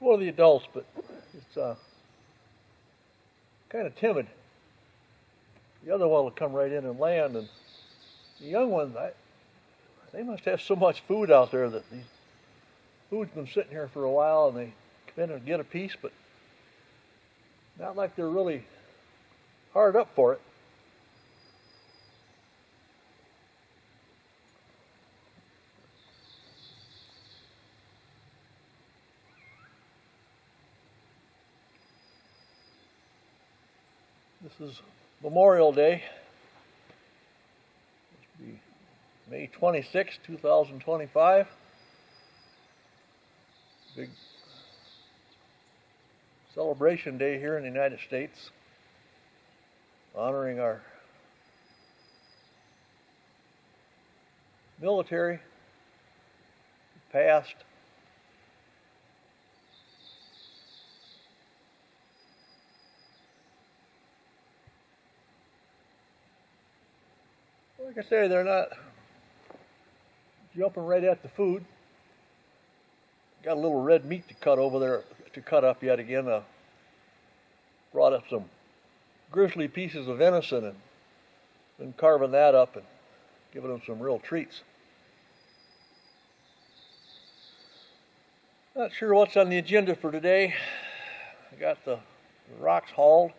one of the adults, but it's kind of timid. The other one will come right in and land, and the young ones, they must have so much food out there that these food's been sitting here for a while, and they come in and get a piece, but not like they're really hard up for it. This is Memorial Day. This will be May 26, 2025. Big celebration day here in the United States, honoring our military, past, like I say, they're not jumping right at the food. Got a little red meat to cut over there, to cut up yet again. Brought up some grizzly pieces of venison and been carving that up and giving them some real treats. Not sure what's on the agenda for today. I got the rocks hauled,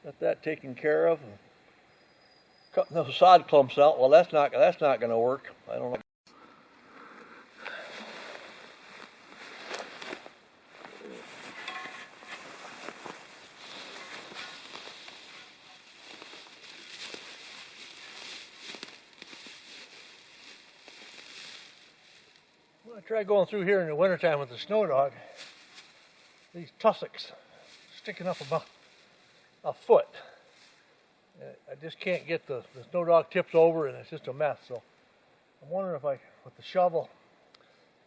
got that taken care of. Cutting those sod clumps out. Well, that's not going to work. I don't know. I try going through here in the wintertime with the snow dog. These tussocks sticking up about a foot. I just can't get the snow dog tips over, and it's just a mess. So I'm wondering if I, with the shovel,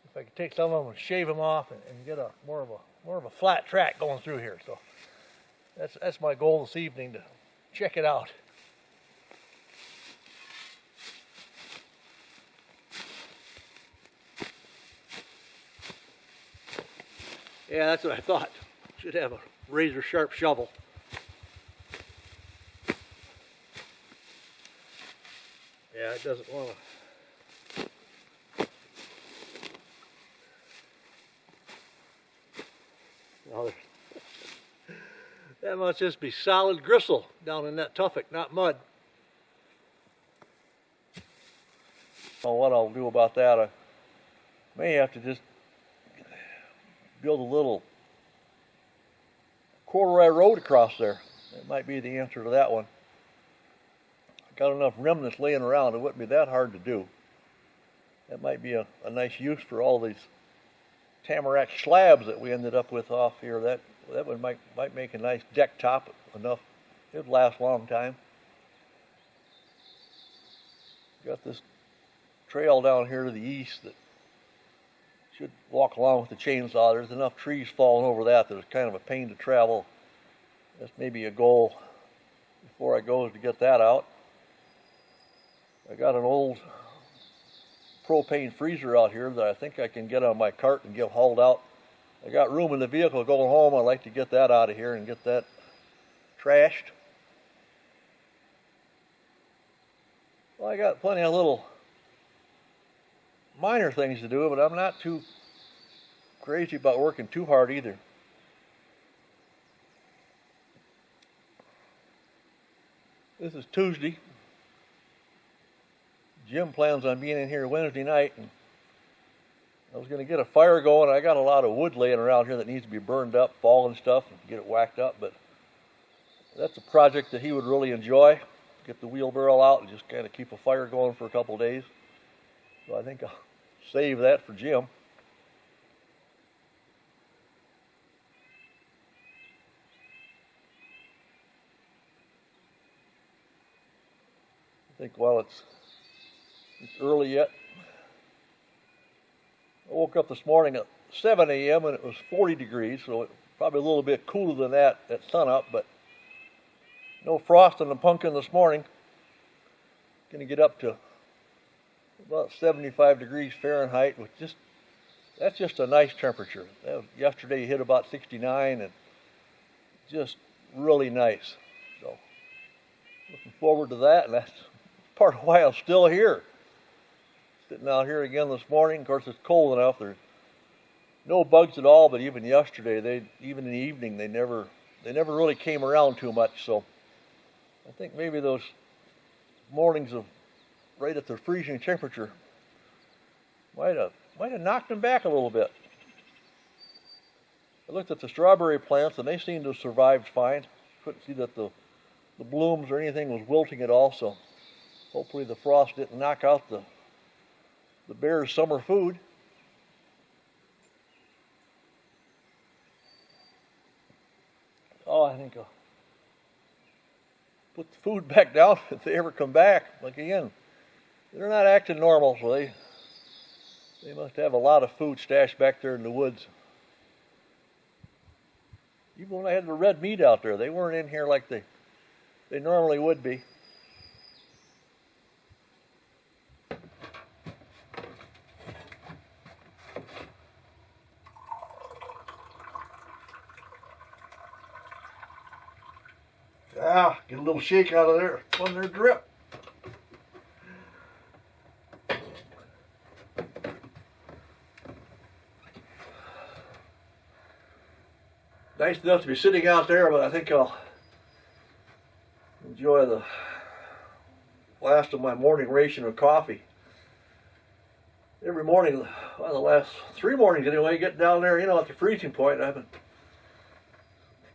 if I could take some of them and shave them off and get a more of a flat track going through here. So that's my goal this evening, to check it out. Yeah, that's what I thought. Should have a razor sharp shovel. Yeah, it doesn't want to. Now that must just be solid gristle down in that tuffet, not mud. Well, what I'll do about that, I may have to just build a little corduroy road across there. That might be the answer to that one. Got enough remnants laying around, it wouldn't be that hard to do. That might be a nice use for all these tamarack slabs that we ended up with off here. That would might make a nice deck top enough. It'd last a long time. Got this trail down here to the east that should walk along with the chainsaw. There's enough trees falling over that it's kind of a pain to travel. That's maybe a goal before I go, is to get that out. I got an old propane freezer out here that I think I can get on my cart and get hauled out. I got room in the vehicle going home. I'd like to get that out of here and get that trashed. Well, I got plenty of little minor things to do, but I'm not too crazy about working too hard either. This is Tuesday. Jim plans on being in here Wednesday night, and I was going to get a fire going. I got a lot of wood laying around here that needs to be burned up, fallen stuff, and get it whacked up, but that's a project that he would really enjoy. Get the wheelbarrow out and just kind of keep a fire going for a couple of days. So I think I'll save that for Jim. I think while it's early yet. I woke up this morning at 7 a.m. and it was 40 degrees, so it's probably a little bit cooler than that at sunup, but no frost in the pumpkin this morning. Going to get up to about 75 degrees Fahrenheit with just that's just a nice temperature. Yesterday hit about 69 and just really nice. So looking forward to that, and that's part of why I'm still here. Sitting out here again this morning. Of course, it's cold enough. There's no bugs at all, but even yesterday, even in the evening, they never really came around too much. So I think maybe those mornings of right at the freezing temperature might have knocked them back a little bit. I looked at the strawberry plants and they seemed to have survived fine. Couldn't see that the blooms or anything was wilting at all, so hopefully the frost didn't knock out the bears' summer food. Oh, I think I'll put the food back down if they ever come back. Like again, they're not acting normal, so they must have a lot of food stashed back there in the woods. Even when I had the red meat out there, they weren't in here like they normally would be. Get a little shake out of there on their drip. Nice enough to be sitting out there, but I think I'll enjoy the last of my morning ration of coffee. Every morning, well, the last 3 mornings anyway, get down there, at the freezing point. I've been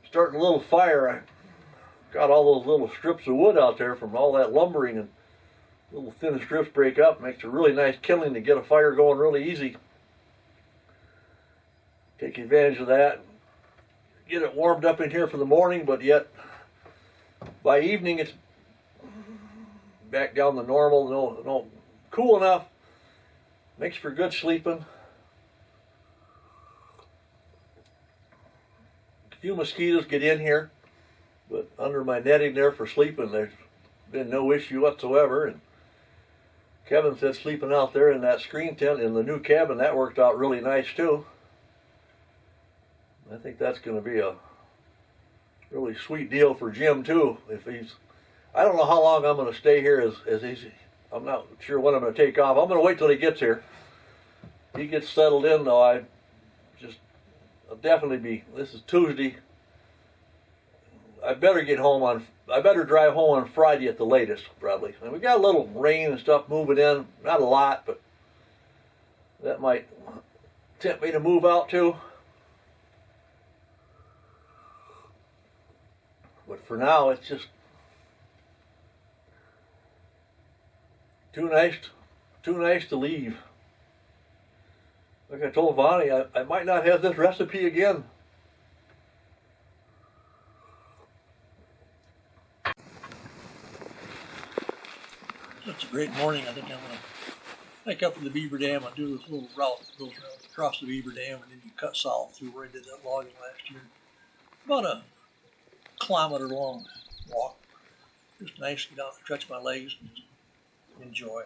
starting a little fire. I got all those little strips of wood out there from all that lumbering, and little thin strips break up. Makes a really nice killing to get a fire going really easy. Take advantage of that. Get it warmed up in here for the morning, but yet by evening it's back down to normal. No, cool enough. Makes for good sleeping. A few mosquitoes get in here, but under my netting there for sleeping, there's been no issue whatsoever. And Kevin said sleeping out there in that screen tent in the new cabin, that worked out really nice too. I think that's going to be a really sweet deal for Jim too. I don't know how long I'm going to stay here as easy. I'm not sure when I'm going to take off. I'm going to wait till he gets here. He gets settled in though. I'll definitely be. This is Tuesday. I better drive home on Friday at the latest, probably. And we got a little rain and stuff moving in. Not a lot, but that might tempt me to move out too. But for now, it's just too nice to leave. Like I told Vonnie, I might not have this recipe again. It's a great morning. I think I'm going to hike up to the Beaver Dam and do this little route that goes across the Beaver Dam, and then you cut south through where I did that logging last year. About a kilometer long walk. Just nice to get out and stretch my legs and just enjoy.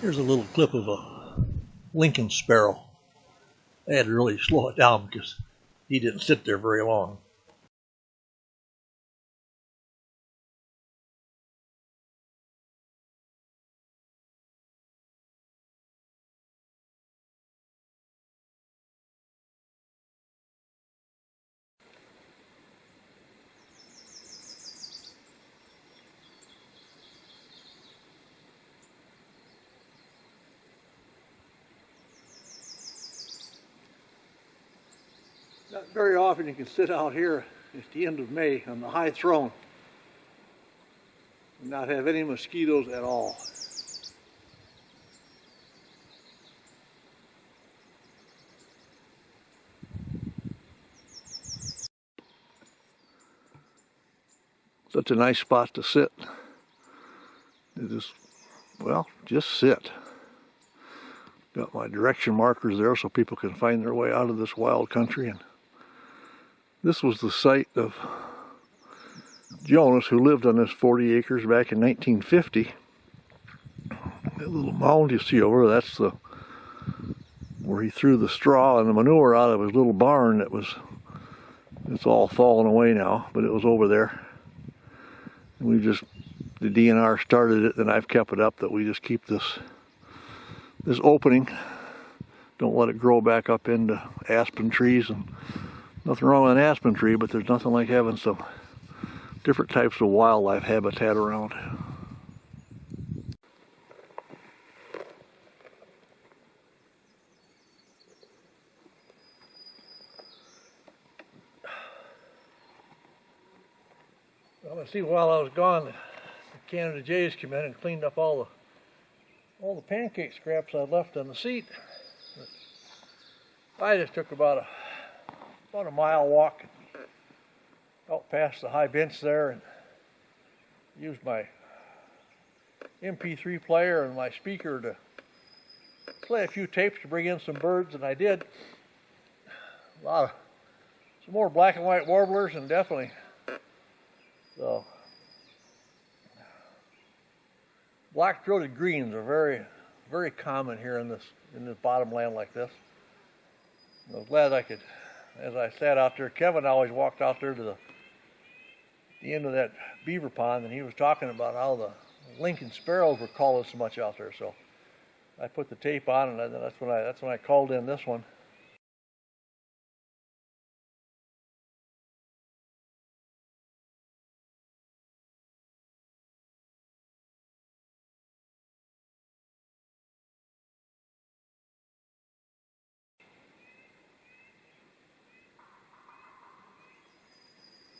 Here's a little clip of a Lincoln sparrow. I had to really slow it down because he didn't sit there very long. Not very often you can sit out here at the end of May on the high throne and not have any mosquitoes at all. Such a nice spot to sit. Just sit. Got my direction markers there so people can find their way out of this wild country. And this was the site of Jonas, who lived on this 40 acres back in 1950. That little mound you see over there, that's where he threw the straw and the manure out of his little barn. It's all fallen away now, but it was over there. And the DNR started it, and I've kept it up that we just keep this opening. Don't let it grow back up into aspen trees. And nothing wrong with an aspen tree, but there's nothing like having some different types of wildlife habitat around. Well, see, while I was gone, the Canada Jays came in and cleaned up all the pancake scraps I left on the seat. I just took about a mile walk out past the high bench there and used my MP3 player and my speaker to play a few tapes to bring in some birds, and I did. Some more black and white warblers, and definitely the black-throated greens are very, very common here in this bottomland like this. I was glad I could, as I sat out there, Kevin always walked out there to the end of that beaver pond, and he was talking about how the Lincoln sparrows were calling so much out there. So I put the tape on, and that's when I called in this one.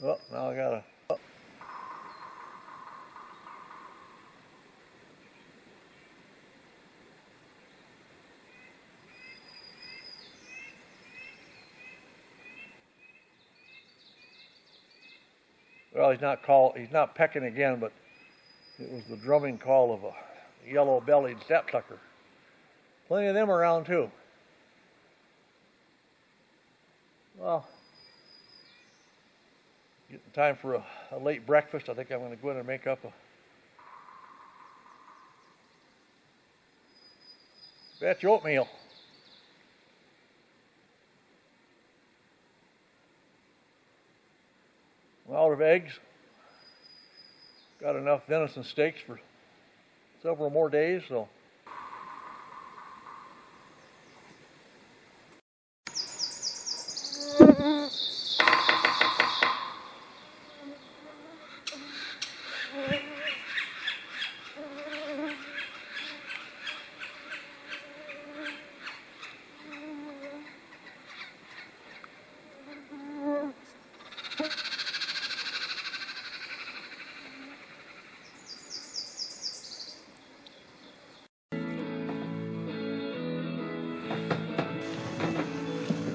Oh, now I gotta. Well, he's not pecking again, but it was the drumming call of a yellow-bellied sapsucker. Plenty of them around too. Well, getting time for a late breakfast. I think I'm going to go in and make up a batch of oatmeal. I'm out of eggs. Got enough venison steaks for several more days, so.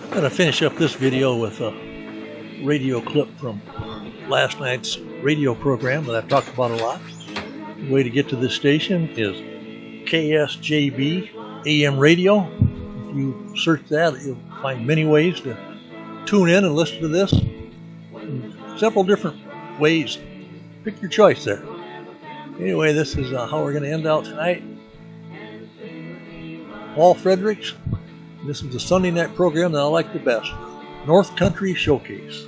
I'm going to finish up this video with a radio clip from last night's radio program that I've talked about a lot. The way to get to this station is KSJB AM radio. If you search that, you'll find many ways to tune in and listen to this. Several different ways. Pick your choice there. Anyway, this is how we're going to end out tonight. Paul Fredericks. This is the Sunday night program that I like the best, North Country Showcase.